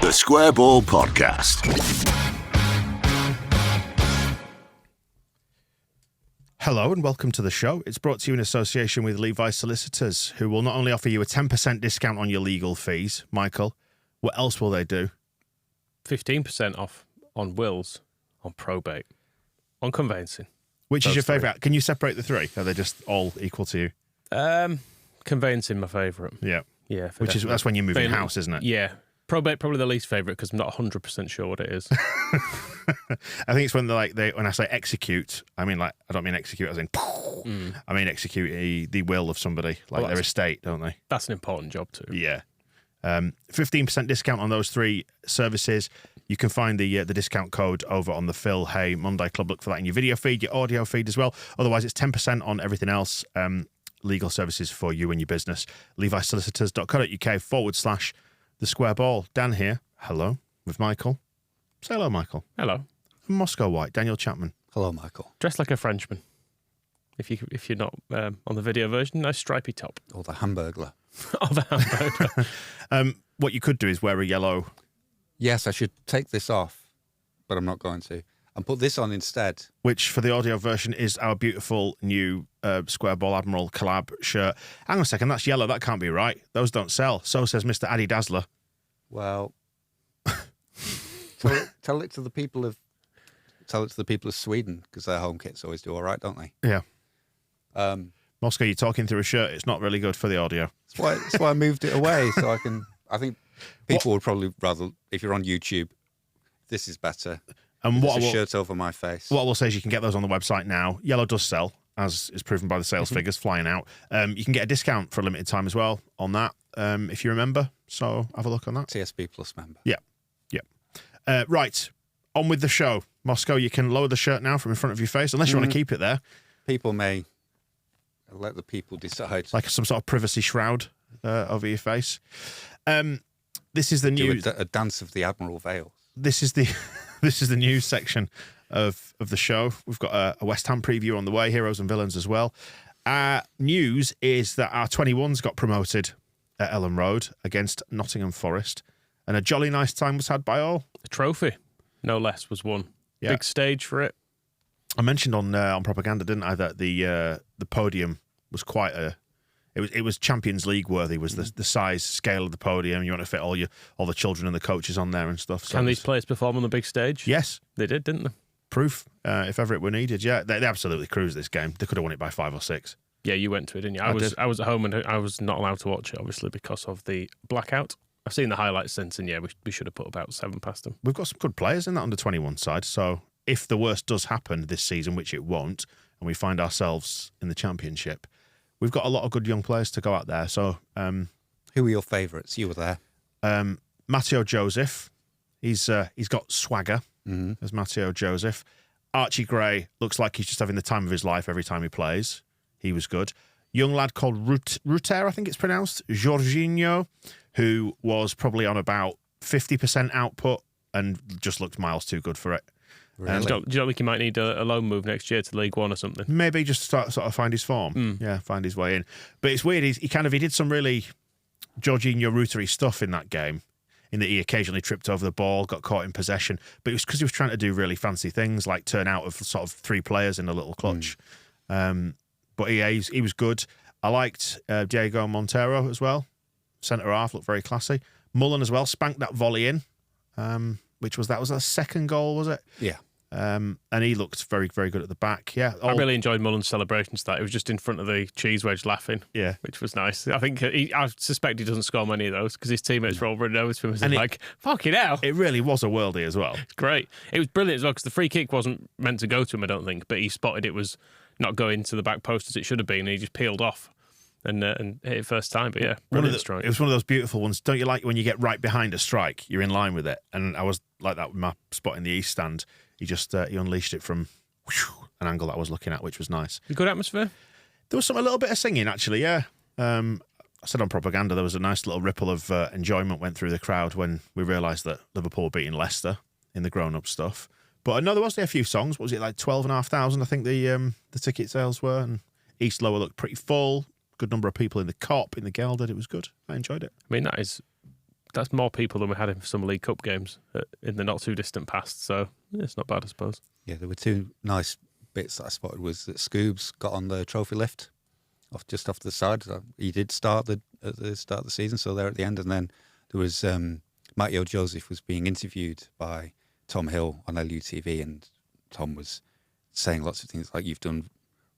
The Square Ball Podcast. Hello and welcome to the show. It's brought to you in association with Levi Solicitors, who will not only offer you a 10% discount on your legal fees. Michael, what else will they do? 15% off on wills, on probate, on conveyancing. Which is Those your three. favourite? Can you separate the three? Are they just all equal to you? Conveyancing, my favourite. Yeah. Yeah. That's when you move in house, isn't it? Yeah. Probate, probably the least favourite because I'm not 100% sure what it is. I think it's when when I say execute, I don't mean execute as in, I mean execute the will of somebody, like their estate, don't they? That's an important job too. Yeah. 15% discount on those three services. You can find the discount code over on the Phil Hay Monday Club. Look for that in your video feed, your audio feed as well. Otherwise, it's 10% on everything else. Legal services for you and your business. LeviSolicitors.co.uk/the Square Ball. Dan here. Hello. With Michael. Say hello, Michael. Hello. From Moscow White. Daniel Chapman. Hello, Michael. Dressed like a Frenchman. If you're not on the video version, nice stripy top. Or the Hamburglar. Oh, the hamburger. What you could do is wear a yellow. Yes, I should take this off, but I'm not going to. And put this on instead. Which, for the audio version, is our beautiful new Square Ball Admiral collab shirt. Hang on a second, that's yellow. That can't be right. Those don't sell. So says Mr. Addy Dazzler. Well, tell it to the people of Sweden, because their home kits always do all right, don't they? Yeah. Moscow, you're talking through a shirt. It's not really good for the audio. That's why I moved it away, so I can. I think people would probably rather, if you're on YouTube, this is better. And There's a shirt over my face. What I will say is you can get those on the website now. Yellow does sell, as is proven by the sales figures flying out. You can get a discount for a limited time as well on that, if you remember. So have a look on that. TSB Plus member. Yeah. Right, on with the show. Moscow, you can lower the shirt now from in front of your face, unless you want to keep it there. People may let the people decide. Like some sort of privacy shroud over your face. This is the news. A dance of the Admiral Veils. This is the news section of the show. We've got a West Ham preview on the way, heroes and villains as well. News is that our 21s got promoted at Ellen Road against Nottingham Forest, and a jolly nice time was had by all. A trophy, no less, was won. Yeah. Big stage for it. I mentioned on propaganda, didn't I, that the podium was quite it was Champions League worthy. Was the size scale of the podium? You want to fit all the children and the coaches on there and stuff. So Can these players perform on the big stage? Yes, They did, didn't they? proof if ever it were needed. Yeah, they absolutely cruised this game. They could have won it by 5 or 6. Yeah, you went to it, didn't you? I was at home and I was not allowed to watch it, obviously, because of the blackout. I've seen the highlights since, and yeah, we should have put about 7 past them. We've got some good players in that under-21 side, so if the worst does happen this season, which it won't, and we find ourselves in the Championship, we've got a lot of good young players to go out there. So, Who were your favourites? You were there. Matteo Joseph, he's got swagger as Matteo Joseph. Archie Gray looks like he's just having the time of his life every time he plays. He was good. Young lad called Ruter, I think it's pronounced, Jorginho, who was probably on about 50% output and just looked miles too good for it. Really? Do you not think he might need a loan move next year to League One or something? Maybe just sort of find his form. Yeah, find his way in. But it's weird. He did some really Jorginho Rutery stuff in that game, in that he occasionally tripped over the ball, got caught in possession. But it was because he was trying to do really fancy things, like turn out of sort of 3 players in a little clutch. But yeah, he was good. I liked Diego Montero as well. Centre half, looked very classy. Mullen as well, spanked that volley in, which was a second goal, was it? Yeah. And he looked very, very good at the back. Yeah, I really enjoyed Mullen's celebrations. That it was just in front of the cheese wedge laughing. Yeah, which was nice. I think I suspect he doesn't score many of those because his teammates were all running over to him and like, "Fucking hell!" It really was a worldie as well. It's great. It was brilliant as well because the free kick wasn't meant to go to him, I don't think, but he spotted it was not going to the back post as it should have been, and he just peeled off and hit it first time. But yeah, brilliant strike. It was one of those beautiful ones. Don't you like when you get right behind a strike, you're in line with it? And I was like that with my spot in the East Stand. He just he unleashed it from an angle that I was looking at, which was nice. Good atmosphere? There was a little bit of singing, actually, yeah. I said on propaganda there was a nice little ripple of enjoyment went through the crowd when we realised that Liverpool were beating Leicester in the grown-up stuff. But no, there was a few songs. What was it, like 12,500, I think the ticket sales were. And East Lower looked pretty full. Good number of people in the Cop, in the Gelded. It was good. I enjoyed it. I mean, that is that's more people than we had in some League Cup games in the not too distant past. So it's not bad, I suppose. Yeah, there were two nice bits that I spotted. Was that Scoobs got on the trophy lift, just off to the side. He did start at the start of the season, so there at the end, and then there was Matteo Joseph was being interviewed by Tom Hill on LUTV, and Tom was saying lots of things like, "You've done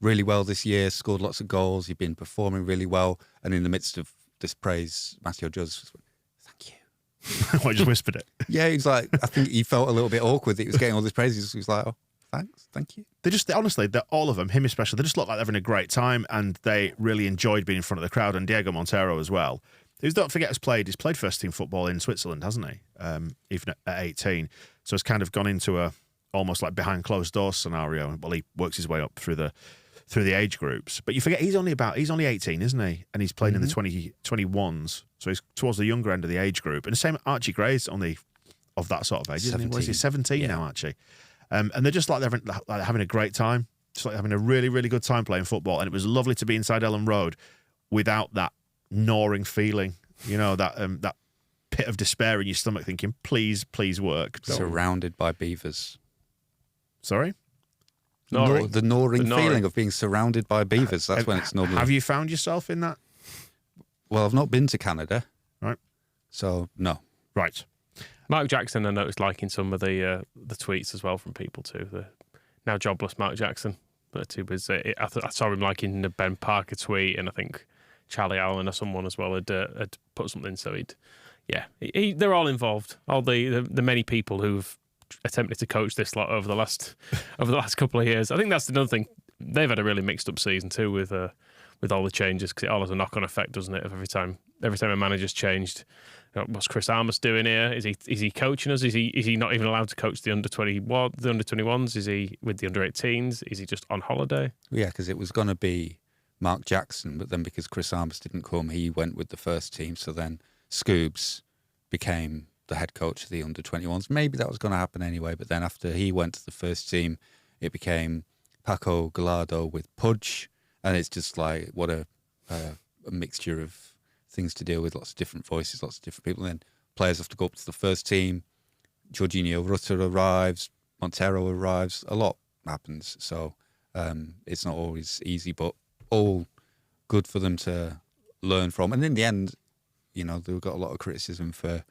really well this year, scored lots of goals, you've been performing really well," and in the midst of this praise, Matteo Joseph was, "Thank you." I just whispered it. Yeah, he's like, I think he felt a little bit awkward that he was getting all this praise. He was like, "Oh, thanks, thank you." Honestly, all of them, him especially, they just look like they're having a great time, and they really enjoyed being in front of the crowd. And Diego Montero as well, who's, don't forget, he's played first team football in Switzerland, hasn't he? Even at 18, so it's kind of gone into a almost like behind closed doors scenario. Well, he works his way up through the age groups, but you forget he's only 18, isn't he? And he's playing in the 21s, so he's towards the younger end of the age group. And the same Archie Gray's only of that sort of age, isn't he? What is he, 17 now, Archie? And they're just like they're having a great time, just like having a really, really good time playing football. And it was lovely to be inside Ellen Road without that gnawing feeling, that pit of despair in your stomach, thinking, "Please, please work." Surrounded by beavers. Sorry. The gnawing feeling of being surrounded by beavers. That's when it's normally. Have you found yourself in that? Well, I've not been to Canada. Right. So, no. Right. Mark Jackson, I noticed liking some of the tweets as well from people too. The now jobless Mark Jackson. But it was, I saw him liking the Ben Parker tweet, and I think Charlie Allen or someone as well had put something. So they're all involved. All the many people who've attempted to coach this lot over the last couple of years. I think that's another thing. They've had a really mixed up season too with all the changes, because it all has a knock on effect, doesn't it? Of every time a manager's changed. What's Chris Armas doing here? Is he coaching us? Is he not even allowed to coach the under 21s? Is he with the under 18s? Is he just on holiday? Yeah, because it was going to be Mark Jackson, but then because Chris Armas didn't come, he went with the first team. So then Scoobs became the head coach of the under 21s. Maybe that was going to happen anyway, but then after he went to the first team, it became Paco Gallardo with Pudge, and it's just like what a mixture of things to deal with, lots of different voices, lots of different people. And then players have to go up to the first team. Jorginho Rutter arrives, Montero arrives, a lot happens. So it's not always easy, but all good for them to learn from. And in the end, they've got a lot of criticism for,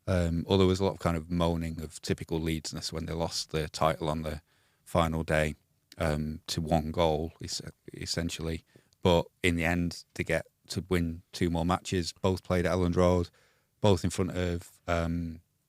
or there was a lot of kind of moaning of typical Leedsness when they lost the title on the final day to one goal, essentially. But in the end, they get to win two more matches, both played at Elland Road, both in front of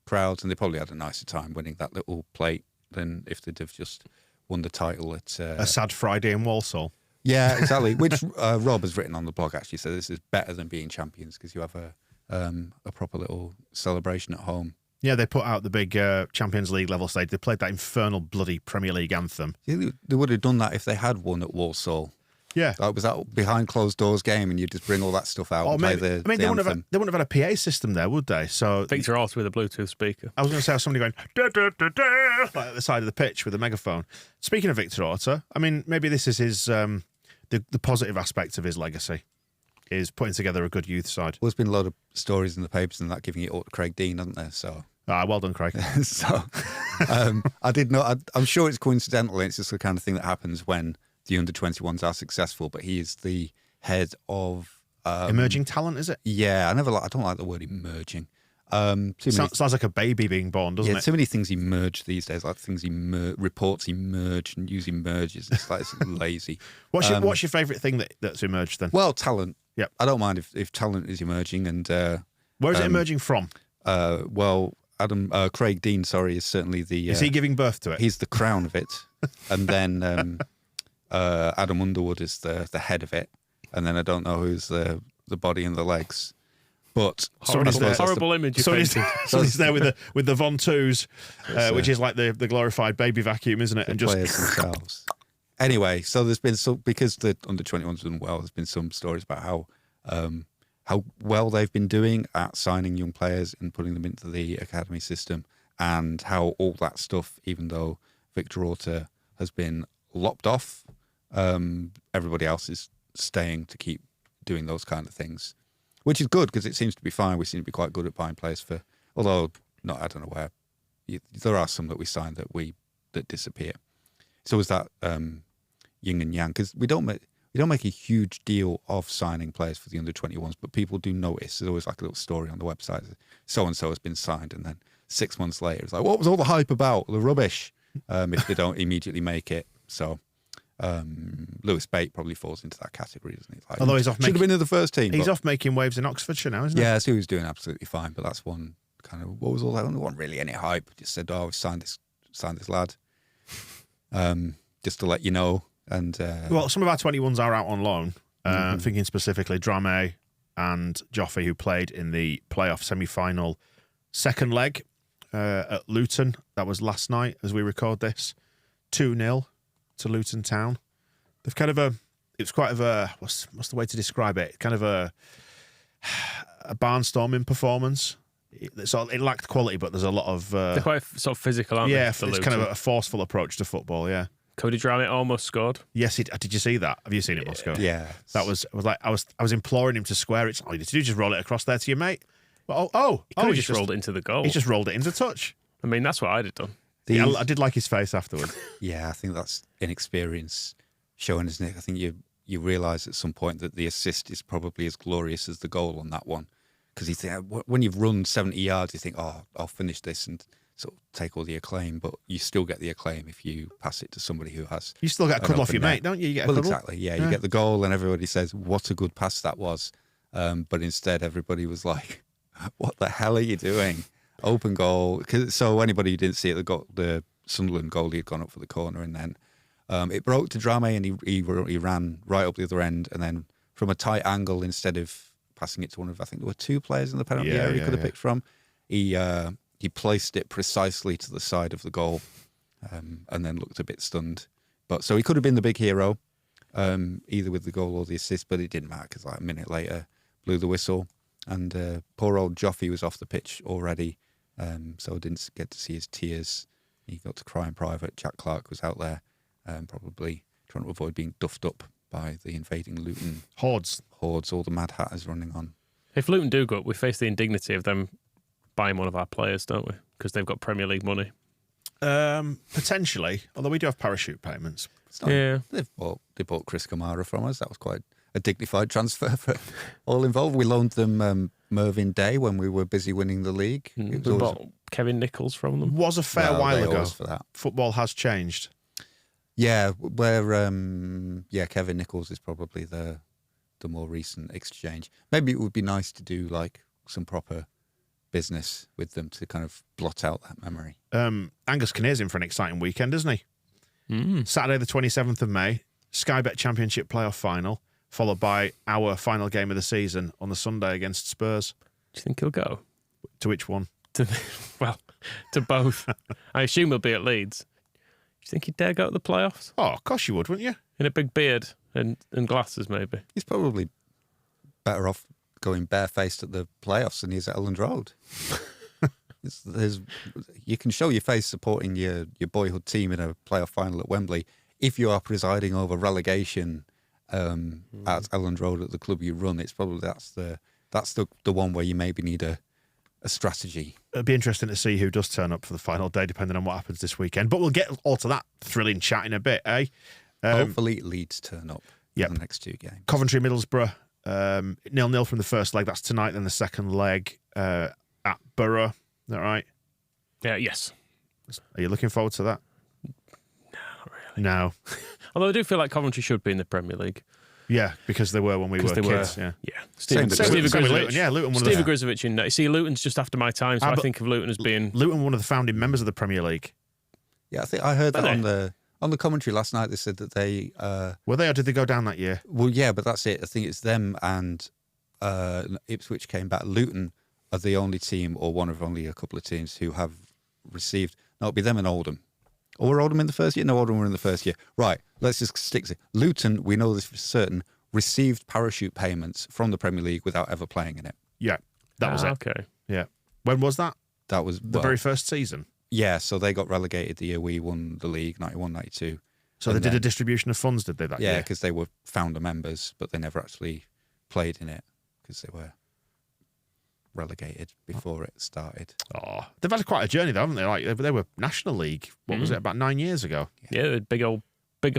crowds, and they probably had a nicer time winning that little plate than if they'd have just won the title at... a sad Friday in Walsall. Yeah, exactly, which Rob has written on the blog, actually, so this is better than being champions, because you have a proper little celebration at home. Yeah, they put out the big Champions League level stage. They played that infernal bloody Premier League anthem. Yeah, they would have done that if they had won at Walsall. Yeah. That was that behind closed doors game, and you just bring all that stuff out and play the they anthem. wouldn't have had a PA system there, would they? So Victor Orta with a Bluetooth speaker. I was going to say, have somebody going da, da, da, da, like at the side of the pitch with a megaphone. Speaking of Victor Orta, I mean, maybe this is his the positive aspect of his legacy, is putting together a good youth side. Well, there's been a lot of stories in the papers and that giving it all to Craig Dean, hasn't there? So well done, Craig. so I did not. I'm sure it's coincidental. It's just the kind of thing that happens when the under-21s are successful. But he is the head of emerging talent, is it? Yeah, I don't like the word emerging. Sounds like a baby being born, doesn't it? Too many things emerge these days, like things reports emerge and use emerges. It's like it's lazy. What's your favourite thing that's emerged then? Well, talent. Yep. I don't mind if talent is emerging. And where is it emerging from? Well, Craig Dean, is certainly the... is he giving birth to it? He's the crown of it. And then Adam Underwood is the head of it. And then I don't know who's the body and the legs. But horrible image. Somebody's there with the Von Twos, which is like the glorified baby vacuum, isn't it? And just players themselves. Anyway, so there's been because the under-21s done well. There's been some stories about how well they've been doing at signing young players and putting them into the academy system, and how all that stuff, even though Victor Orta has been lopped off, everybody else is staying to keep doing those kind of things. which is good because it seems to be fine. We seem to be quite good at buying players for, although not, I don't know where. There are some that we signed that disappear. It's always that yin and yang, because we don't make a huge deal of signing players for the under-21s, but people do notice. There's always like a little story on the website. So-and-so has been signed, and then 6 months later, it's like, what was all the hype about? The rubbish, if they don't immediately make it. So Lewis Bate probably falls into that category, doesn't he? Like, Although he's off should have been in the first team. He's off making waves in Oxfordshire now, isn't he? Yeah, so he was doing absolutely fine, but that's one kind of, what was all that? There wasn't really any hype. Just said, oh, we've signed this lad. Just to let you know. And well, some of our 21s are out on loan. Thinking specifically Drame and Joffrey, who played in the playoff semi-final second leg at Luton. That was last night as we record this. 2-0 to Luton Town. They've kind of it's quite of a, what's the way to describe it? Kind of a barnstorming performance. It lacked quality, but there's a lot of... They're quite sort of physical, aren't they? Yeah, it's kind of a forceful approach to football, yeah. Cody Dramit almost scored. Yes, did you see that? Have you seen it, Moscow? yeah, That was I was imploring him to square it. All you need to do is just roll it across there to your mate. But He could have just rolled it into the goal. He just rolled it into touch. I mean, that's what I'd have done. Yeah, I did like his face afterwards. Yeah, I think that's inexperience showing, isn't it? I think you realise at some point that the assist is probably as glorious as the goal on that one. Because you think, when you've run 70 yards, you think, oh, I'll finish this and sort of take all the acclaim. But you still get the acclaim if you pass it to somebody who has... You still get a cuddle off your mate, don't you? You get a cuddle. Exactly, yeah. You get the goal and everybody says, what a good pass that was. But instead, everybody was like, what the hell are you doing? Open goal. So anybody who didn't see it, the Sunderland goalie had gone up for the corner, and then it broke to Drame, and he ran right up the other end, and then from a tight angle, instead of passing it to one of, I think there were two players in the penalty area he could have picked from, he placed it precisely to the side of the goal, and then looked a bit stunned. But so he could have been the big hero, either with the goal or the assist, but it didn't matter because like a minute later blew the whistle, and poor old Joffrey was off the pitch already, so I didn't get to see his tears. He got to cry in private. Jack Clark was out there, probably trying to avoid being duffed up by the invading Luton hordes, all the Mad Hatters running on. If Luton do go up, we face the indignity of them buying one of our players, don't we? Because they've got Premier League money. Potentially, although we do have parachute payments. Yeah. They bought Chris Kamara from us. That was quite a dignified transfer for all involved. We loaned them Mervyn Day when we were busy winning the league. We bought Kevin Nichols from them. Was a fair while ago. For that. Football has changed. Yeah, Kevin Nichols is probably the more recent exchange. Maybe it would be nice to do like some proper business with them to kind of blot out that memory. Angus Kinnear's in for an exciting weekend, isn't he? Saturday the 27th of May, Sky Bet Championship playoff final, followed by our final game of the season on the Sunday against Spurs. Do you think he'll go? To which one? To both. I assume he'll be at Leeds. Do you think he'd dare go to the playoffs? Oh, of course you would, wouldn't you? In a big beard and glasses, maybe. He's probably better off going barefaced at the playoffs than he is at Elland Road. You can show your face supporting your boyhood team in a playoff final at Wembley if you are presiding over relegation at Elland Road at the club you run. It's probably that's the one where you maybe need a strategy. It'll be interesting to see who does turn up for the final day, depending on what happens this weekend. But we'll get all to that thrilling chat in a bit, eh? Hopefully Leeds turn up for the next two games. Coventry, Middlesbrough, 0-0 from the first leg. That's tonight. Then the second leg at Borough. Is that right? Yeah, yes. Are you looking forward to that? No, not really. No. Although I do feel like Coventry should be in the Premier League. Yeah, because they were when we were kids. Yeah. Stephen Luton. Yeah, Luton. Stephen Grizovic in there. See, Luton's just after my time, so I think of Luton as being... Luton, one of the founding members of the Premier League. Yeah, I think I heard that on the commentary last night. They said that they... were they, or did they go down that year? Well, yeah, but that's it. I think it's them and Ipswich came back. Luton are the only team, or one of only a couple of teams, who have received... No, it'll be them and Oldham. Or were Oldham in the first year? No, Oldham were in the first year. Right, let's just stick to it. Luton, we know this for certain, received parachute payments from the Premier League without ever playing in it. Yeah, that was it. Okay. Yeah. When was that? That was... The very first season? Yeah, so they got relegated the year we won the league, 91, 92. So they did a distribution of funds, did they, that year? Yeah, because they were founder members, but they never actually played in it because they were relegated before it started. Oh, they've had quite a journey, though, haven't they? Like they were National League. What was it? About 9 years ago. Yeah, bigger,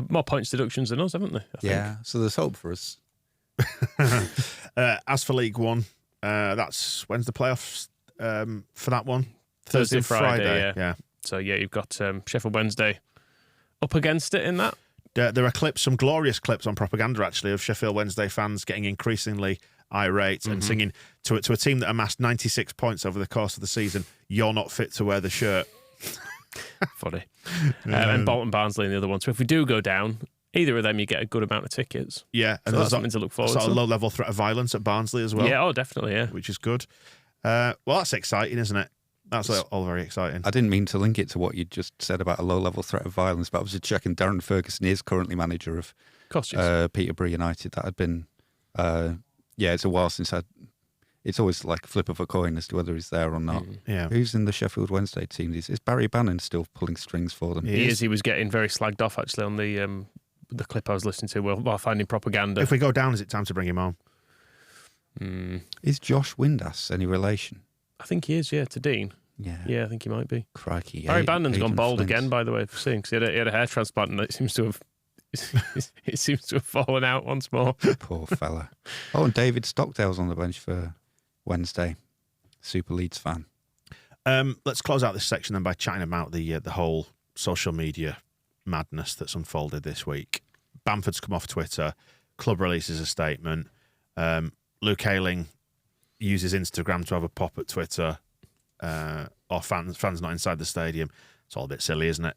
more points deductions than us, haven't they? I think. So there's hope for us. As for League One, that's when's the playoffs for that one? Thursday, Friday. Yeah. So you've got Sheffield Wednesday up against it in that. There are clips, some glorious clips on propaganda actually, of Sheffield Wednesday fans getting increasingly irate and singing to a team that amassed 96 points over the course of the season. You're not fit to wear the shirt. Funny. And Bolton Barnsley in the other one. So if we do go down, either of them, you get a good amount of tickets. Yeah, and so there's that's something to look forward sort to. of low-level threat of violence at Barnsley as well. Yeah, oh, definitely, yeah. Which is good. Well, that's exciting, isn't it? That's all very exciting. I didn't mean to link it to what you just said about a low-level threat of violence, but I was just checking. Darren Ferguson is currently manager of Peterborough United. That had been, it's a while since it's always like a flip of a coin as to whether he's there or not. Yeah. Who's in the Sheffield Wednesday team? Is Barry Bannon still pulling strings for them? He is. He was getting very slagged off, actually, on the clip I was listening to while finding propaganda. If we go down, is it time to bring him home? Is Josh Windass any relation? I think he is, to Dean. Yeah, I think he might be. Crikey. Barry Bannon's gone bald Flint. again, by the way, for seeing, because he had a hair transplant and it seems to have fallen out once more. Poor fella. Oh, and David Stockdale's on the bench for Wednesday. Super Leeds fan. Let's close out this section then by chatting about the whole social media madness that's unfolded this week. Bamford's come off Twitter. Club releases a statement. Luke Ayling uses Instagram to have a pop at Twitter. Or fans not inside the stadium. It's all a bit silly, isn't it?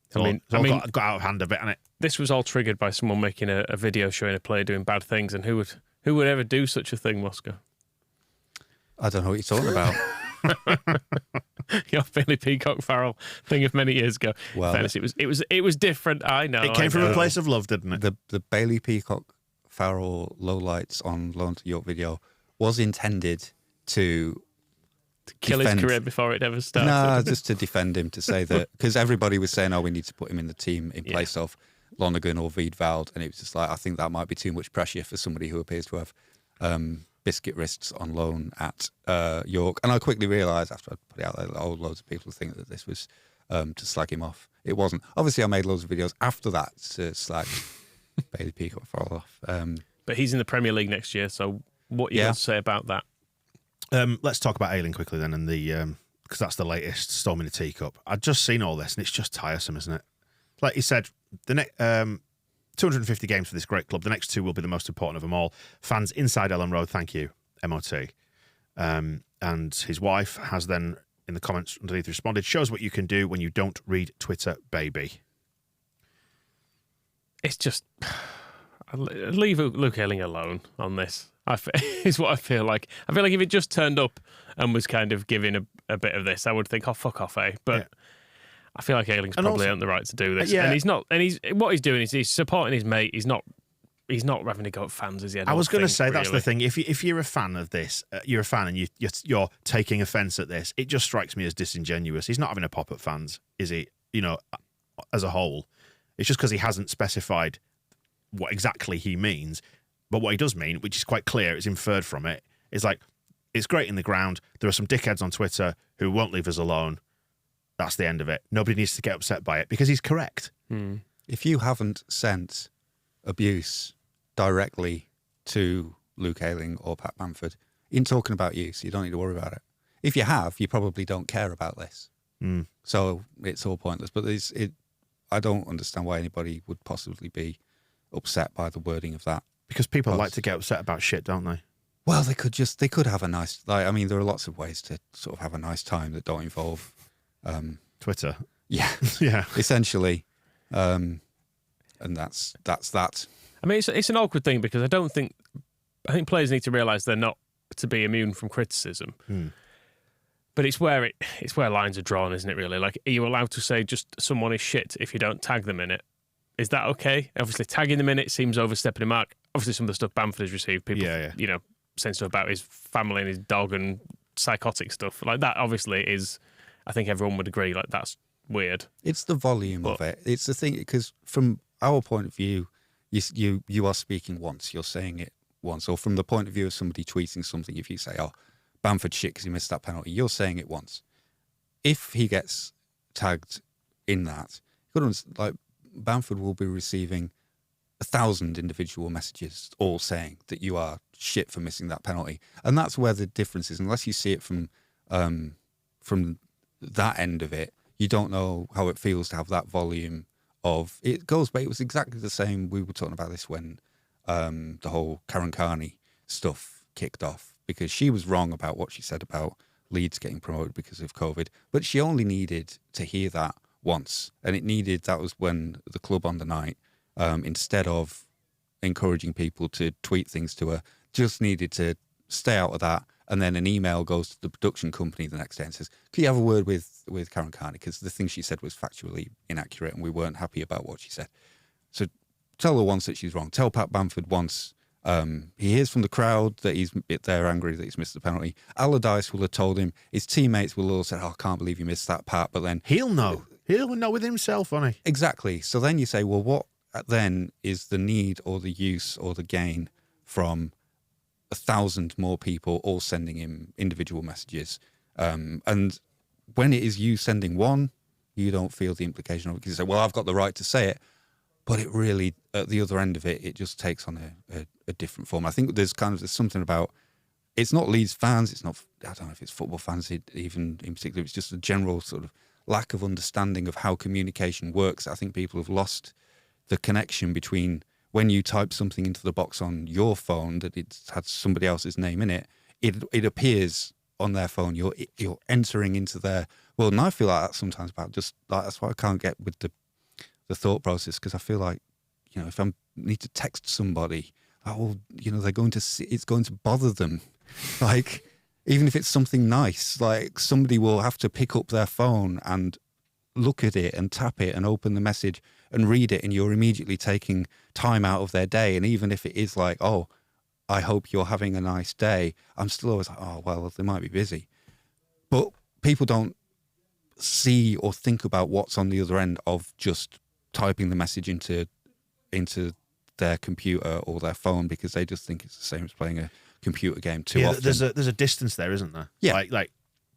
It's all got out of hand a bit, hasn't it? This was all triggered by someone making a video showing a player doing bad things, and who would ever do such a thing, Moscow? I don't know what you're talking about. Your Billy Peacock Farrell thing of many years ago. Well, fairness, it was different. I know. It came from a place of love, didn't it? The Bailey Peacock Farrell lowlights on Loan to York video was intended to kill his career before it ever started. No, just to defend him, to say that, because everybody was saying, we need to put him in the team in place of Lonergan or Wiedwald, and it was just like, I think that might be too much pressure for somebody who appears to have biscuit wrists on loan at York. And I quickly realised after I put it out there that loads of people think that this was to slag him off. It wasn't. Obviously, I made loads of videos after that to slag Bailey Peacock Farrell off. But he's in the Premier League next year, so what are you going to say about that? Let's talk about Ayling quickly then, and because that's the latest storm in the teacup. I've just seen all this, and it's just tiresome, isn't it? Like he said, the next 250 games for this great club. The next 2 will be the most important of them all. Fans inside Ellen Road, thank you, MOT. And his wife has then, in the comments underneath, responded, shows what you can do when you don't read Twitter, baby. It's just... leave Luke Ayling alone on this. Is what I feel like. I feel like if it just turned up and was kind of giving a bit of this, I would think, oh, fuck off, eh? But I feel like Ayling's probably earned the right to do this. And he's not. And what he's doing is he's supporting his mate. He's not having to go at fans, is he? I was going to say that's the thing. If you're a fan of this, you're a fan and you're taking offence at this, it just strikes me as disingenuous. He's not having a pop at fans, is he? As a whole, it's just because he hasn't specified what exactly he means. But what he does mean, which is quite clear, it's inferred from it, is like, it's great in the ground. There are some dickheads on Twitter who won't leave us alone. That's the end of it. Nobody needs to get upset by it because he's correct. If you haven't sent abuse directly to Luke Ayling or Pat Bamford in talking about you, so you don't need to worry about it. If you have, you probably don't care about this. So it's all pointless. But I don't understand why anybody would possibly be upset by the wording of that. Because people like to get upset about shit, don't they? Well, they could have a nice, there are lots of ways to sort of have a nice time that don't involve Twitter. Yeah. Yeah. Essentially. And that's that. I mean, it's an awkward thing because I think players need to realise they're not to be immune from criticism. But it's where lines are drawn, isn't it, really? Like, are you allowed to say just someone is shit if you don't tag them in it? Is that okay? Obviously, tagging them in it seems overstepping a mark. Obviously, some of the stuff Bamford has received, people, saying stuff about his family and his dog and psychotic stuff. Like, that obviously is, I think everyone would agree, like, that's weird. It's the volume of it. It's the thing, because from our point of view, you are speaking once, you're saying it once. Or from the point of view of somebody tweeting something, if you say, Bamford shit because he missed that penalty. You're saying it once. If he gets tagged in that, like Bamford will be receiving 1,000 individual messages all saying that you are shit for missing that penalty. And that's where the difference is. Unless you see it from that end of it, you don't know how it feels to have that volume of it goes. But it was exactly the same. We were talking about this when the whole Karen Carney stuff kicked off, because she was wrong about what she said about Leeds getting promoted because of COVID, but she only needed to hear that once, and that was when the club on the night, instead of encouraging people to tweet things to her, just needed to stay out of that. And then an email goes to the production company the next day and says, "Could you have a word with Karen Carney? Because the thing she said was factually inaccurate and we weren't happy about what she said." So tell her once that she's wrong. Tell Pat Bamford once. He hears from the crowd that they're angry that he's missed the penalty. Allardyce will have told him. His teammates will all say, "Oh, I can't believe you missed that, Pat." But then he'll know. He'll know with himself, won't he? Exactly. So then you say, well, what then is the need or the use or the gain from 1,000 more people all sending him individual messages? And when it is you sending one, you don't feel the implication of it, because you say, well, I've got the right to say it. But it really, at the other end of it, it just takes on a different form. I think there's something about, it's not Leeds fans, it's not, I don't know if it's football fans even in particular, it's just a general sort of lack of understanding of how communication works. I think people have lost the connection between when you type something into the box on your phone that it's had somebody else's name in it, it appears on their phone. You're entering into their world. And I feel like that sometimes about just like, that's why I can't get with the thought process, because I feel like, if I need to text somebody, they're going to see, it's going to bother them. Like, even if it's something nice, like somebody will have to pick up their phone and look at it and tap it and open the message and read it, and you're immediately taking time out of their day. And even if it is like, oh, I hope you're having a nice day, I'm still always like, oh, well, they might be busy. But people don't see or think about what's on the other end of just typing the message into their computer or their phone, because they just think it's the same as playing a computer game too often. There's a distance there, isn't there? Yeah. Like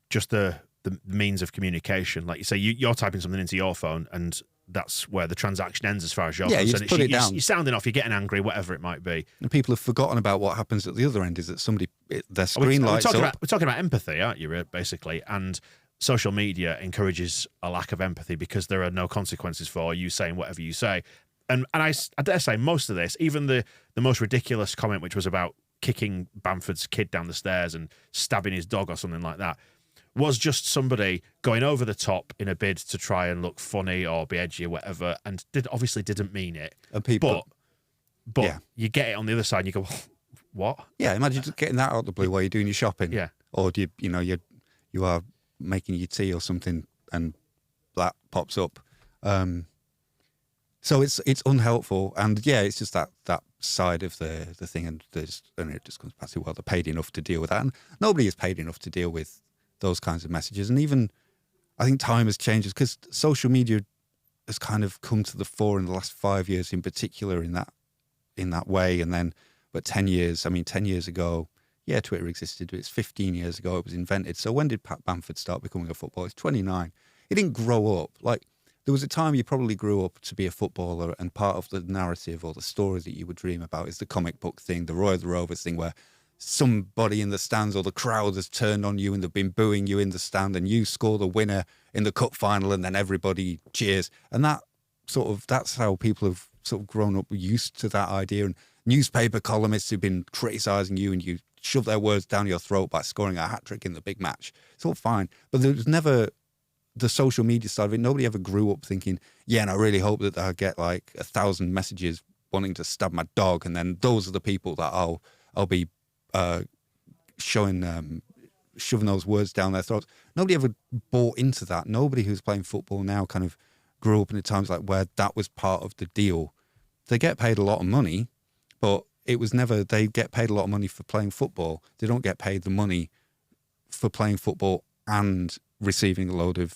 just the means of communication. Like you say, you're typing something into your phone, and that's where the transaction ends as far as you're concerned. You just put it down. You're sounding off, you're getting angry, whatever it might be. And people have forgotten about what happens at the other end, is that their screen lights up. We're talking about empathy, aren't you, basically? And social media encourages a lack of empathy because there are no consequences for you saying whatever you say. And I dare say most of this, even the most ridiculous comment, which was about kicking Bamford's kid down the stairs and stabbing his dog or something like that, was just somebody going over the top in a bid to try and look funny or be edgy or whatever, and obviously didn't mean it. And people, but yeah. You get it on the other side and you go, what? Yeah, imagine just getting that out of the blue while you're doing your shopping. Yeah. Or you are making your tea or something and that pops up. So it's unhelpful, and yeah, it's just that side of the thing, and it just comes back to, well, they're paid enough to deal with that, and nobody is paid enough to deal with those kinds of messages. And even I think time has changed, because social media has kind of come to the fore in the last 5 years, in particular, in that way. And then, but 10 years ago, yeah, Twitter existed. It's 15 years ago it was invented. So when did Pat Bamford start becoming a footballer? He's 29. He didn't grow up. Like, there was a time you probably grew up to be a footballer, and part of the narrative or the story that you would dream about is the comic book thing, the Roy of the Rovers thing, where somebody in the stands or the crowd has turned on you and they've been booing you in the stand, and you score the winner in the cup final, and then everybody cheers. And that's how people have sort of grown up used to that idea. And newspaper columnists who've been criticising you, and you shove their words down your throat by scoring a hat-trick in the big match. It's all fine. But there was never the social media side of it. Nobody ever grew up thinking, yeah, and I really hope that I get like 1,000 messages wanting to stab my dog, and then those are the people that I'll be shoving those words down their throats. Nobody ever bought into that. Nobody who's playing football now kind of grew up in the times like where that was part of the deal. They get paid a lot of money, but it was never, they get paid a lot of money for playing football. They don't get paid the money for playing football and receiving a load of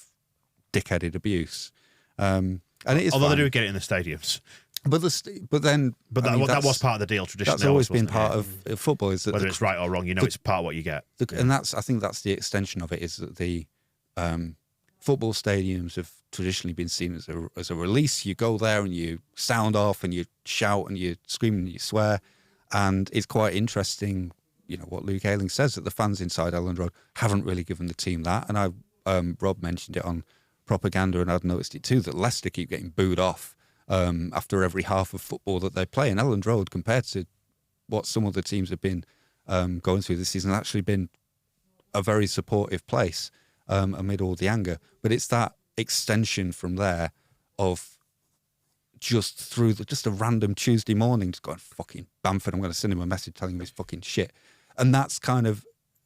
dickheaded abuse. And it is although fine. they do get it in the stadiums. But then I mean, that was part of the deal traditionally. That's always been wasn't part it? of football. Is that Whether it's right or wrong, it's part of what you get. And I think that's the extension of it. Is that the football stadiums have traditionally been seen as a release. You go there and you sound off and you shout and you scream and you swear, and it's quite interesting. What Luke Ayling says, that the fans inside Elland Road haven't really given the team that. And Rob mentioned it on propaganda, and I've noticed it too, that Leicester keep getting booed off after every half of football that they play. And Elland Road, compared to what some of the teams have been going through this season, actually been a very supportive place amid all the anger. But it's that extension from there of just a random Tuesday morning, just going, fucking Bamford, I'm going to send him a message telling him he's fucking shit. And that's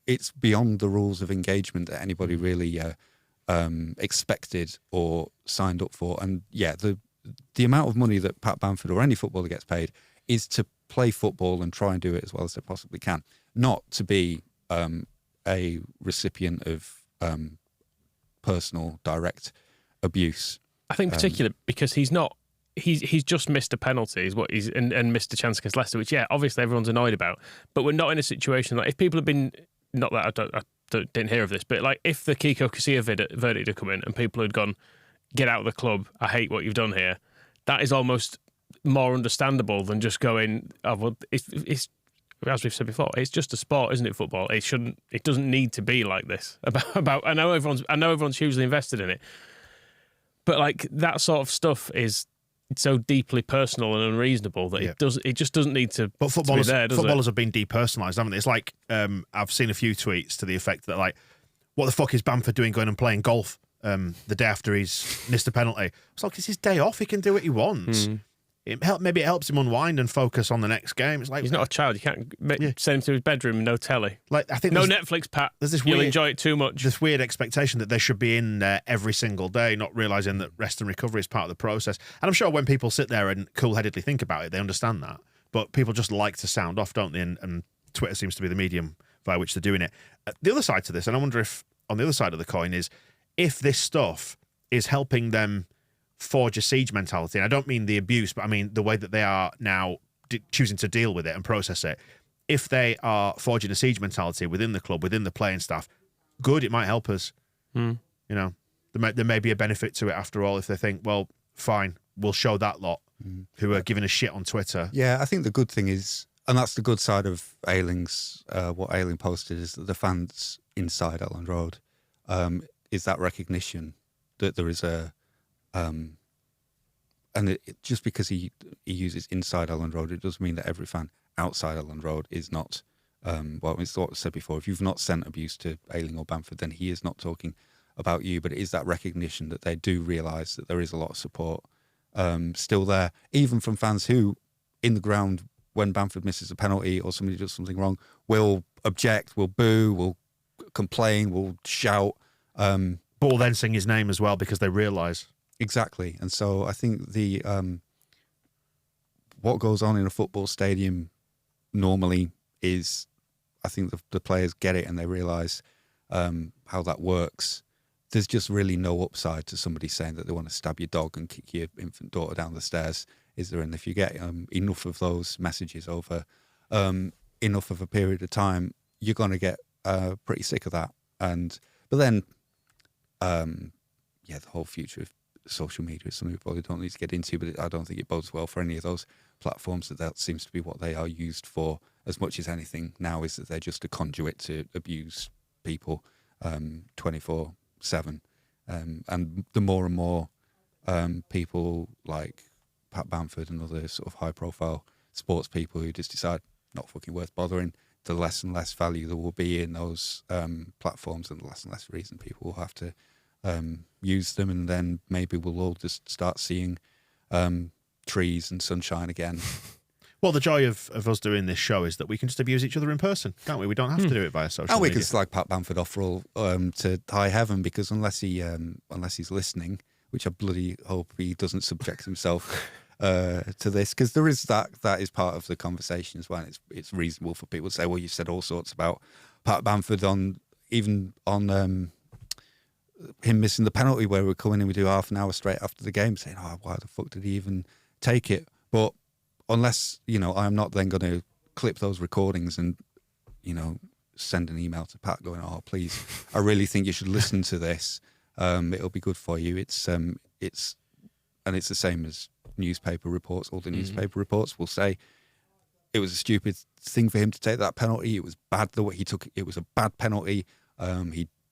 it's beyond the rules of engagement that anybody really expected or signed up for. And yeah, the amount of money that Pat Bamford or any footballer gets paid is to play football and try and do it as well as they possibly can, not to be a recipient of personal direct abuse. I think particularly because he's just missed a penalty, and missed a chance against Leicester, which obviously everyone's annoyed about. But we're not in a situation like, if people have been, not that I didn't hear of this, but like if the Kiko Casilla verdict had come in and people had gone, get out of the club, I hate what you've done here, that is almost more understandable than just going, oh, well, it's as we've said before, it's just a sport, isn't it? Football. It doesn't need to be like this. About I know everyone's hugely invested in it, but like that sort of stuff is so deeply personal and unreasonable that it just doesn't need to. But footballers footballers have been depersonalised, haven't they? It's like I've seen a few tweets to the effect that like, what the fuck is Bamford doing going and playing golf the day after he's missed a penalty? It's like, it's his day off. He can do what he wants. Maybe it helps him unwind and focus on the next game. It's like, he's not a child. You can't send him to his bedroom and no telly. Like, I think no Netflix, Pat. You'll enjoy it too much. This weird expectation that they should be in there every single day, not realising that rest and recovery is part of the process. And I'm sure when people sit there and cool-headedly think about it, they understand that. But people just like to sound off, don't they? And Twitter seems to be the medium via which they're doing it. The other side to this, and I wonder if on the other side of the coin is, if this stuff is helping them forge a siege mentality, and I don't mean the abuse, but I mean the way that they are now choosing to deal with it and process it. If they are forging a siege mentality within the club, within the playing staff, good, it might help us. There may be a benefit to it after all if they think, well, fine, we'll show that lot who are giving a shit on Twitter. Yeah, I think the good thing is, and that's the good side of Ayling's, what Ayling posted, is that the fans inside Elland Road is that recognition that there is a and just because he uses inside Elland Road, it doesn't mean that every fan outside Elland Road is not. Well, it's what I said before. If you've not sent abuse to Ayling or Bamford, then he is not talking about you. But it is that recognition that they do realise that there is a lot of support still there, even from fans who, in the ground, when Bamford misses a penalty or somebody does something wrong, will object, will boo, will complain, will shout. But will then sing his name as well because they realise. Exactly. And so I think the what goes on in a football stadium normally is, I think the players get it and they realise how that works. There's just really no upside to somebody saying that they want to stab your dog and kick your infant daughter down the stairs, is there? And if you get enough of those messages over enough of a period of time, you're going to get pretty sick of that. But then, the whole future of social media is something we probably don't need to get into, but I don't think it bodes well for any of those platforms. That seems to be what they are used for as much as anything now, is that they're just a conduit to abuse people 24/7. And the more and more people like Pat Bamford and other sort of high-profile sports people who just decide not fucking worth bothering, the less and less value there will be in those platforms, and the less and less reason people will have to use them, and then maybe we'll all just start seeing trees and sunshine again. Well, the joy of us doing this show is that we can just abuse each other in person, can't we? We don't have to do it via social media. And we can slag Pat Bamford off for all to high heaven, because unless he's listening, which I bloody hope he doesn't subject himself to this, because there is that is part of the conversation as well. It's reasonable for people to say, well, you said all sorts about Pat Bamford on him missing the penalty where we're coming in, we do half an hour straight after the game saying, oh, why the fuck did he even take it? But unless, I'm not then going to clip those recordings and, send an email to Pat going, oh, please, I really think you should listen to this. It'll be good for you. It's the same as newspaper reports. All the newspaper reports will say it was a stupid thing for him to take that penalty. It was bad the way he took it. It was a bad penalty.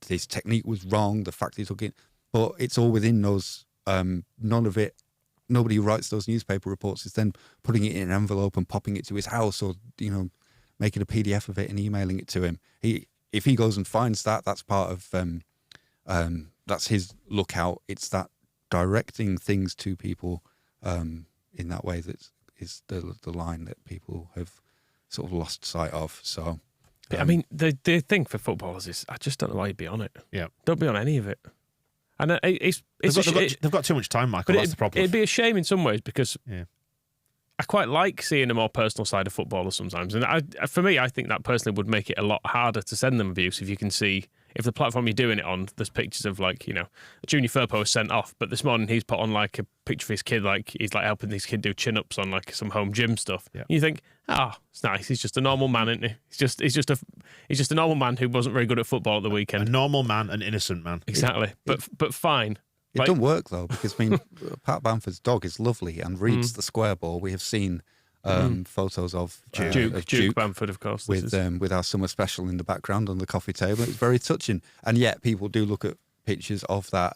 His technique was wrong. The fact he took it, but it's all within those. None of it. Nobody who writes those newspaper reports is then putting it in an envelope and popping it to his house, or making a PDF of it and emailing it to him. If he goes and finds that, that's part of that's his lookout. It's that directing things to people in that way that is the line that people have sort of lost sight of. So, I mean, the thing for footballers is I just don't know why you'd be on it. Yeah, don't be on any of it. And they've got too much time, Michael. That's the problem. It'd be a shame in some ways because I quite like seeing a more personal side of footballers sometimes. And for me, I think that personally would make it a lot harder to send them abuse if you can see, if the platform you're doing it on, there's pictures of Junior Firpo was sent off, but this morning he's put on a picture of his kid, he's helping this kid do chin-ups on some home gym stuff. Yeah. You think, it's nice. He's just a normal man, isn't he? He's just a normal man who wasn't very good at football at the weekend. A normal man, an innocent man. Exactly. But fine. It don't work though, because Pat Bamford's dog is lovely and reads the square ball. We have seen photos of Duke Bamford, of course, with our summer special in the background on the coffee table. It's very touching, and yet people do look at pictures of that.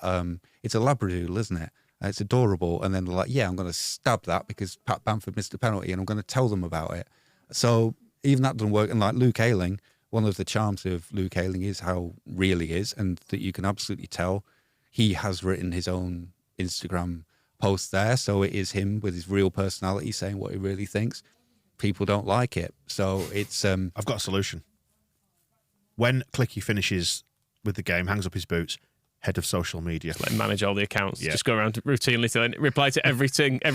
It's a Labradoodle, isn't it? It's adorable, and then they're like, "Yeah, I'm going to stab that because Pat Bamford missed a penalty, and I'm going to tell them about it." So even that doesn't work. And like Luke Ayling, one of the charms of Luke Ayling is how real he is, and that you can absolutely tell. He has written his own Instagram post there, so it is him with his real personality saying what he really thinks. People don't like it, so it's. I've got a solution. When Clicky finishes with the game, hangs up his boots, head of social media, let him manage all the accounts. Yeah. Just go around routinely reply to every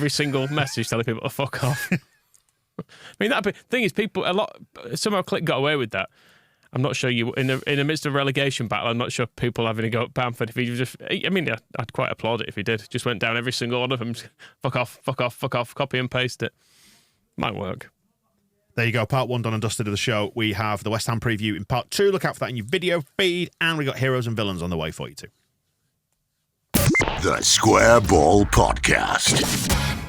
single message, telling people to fuck off. I mean, thing is, somehow Click got away with that. I'm not sure in the midst of a relegation battle, I'm not sure people having a go at Bamford. If he I'd quite applaud it if he did. Just went down every single one of them. Fuck off, copy and paste it. Might work. There you go. Part 1 done and dusted of the show. We have the West Ham preview in part 2. Look out for that in your video feed. And we got Heroes and Villains on the way for you too. The Square Ball Podcast.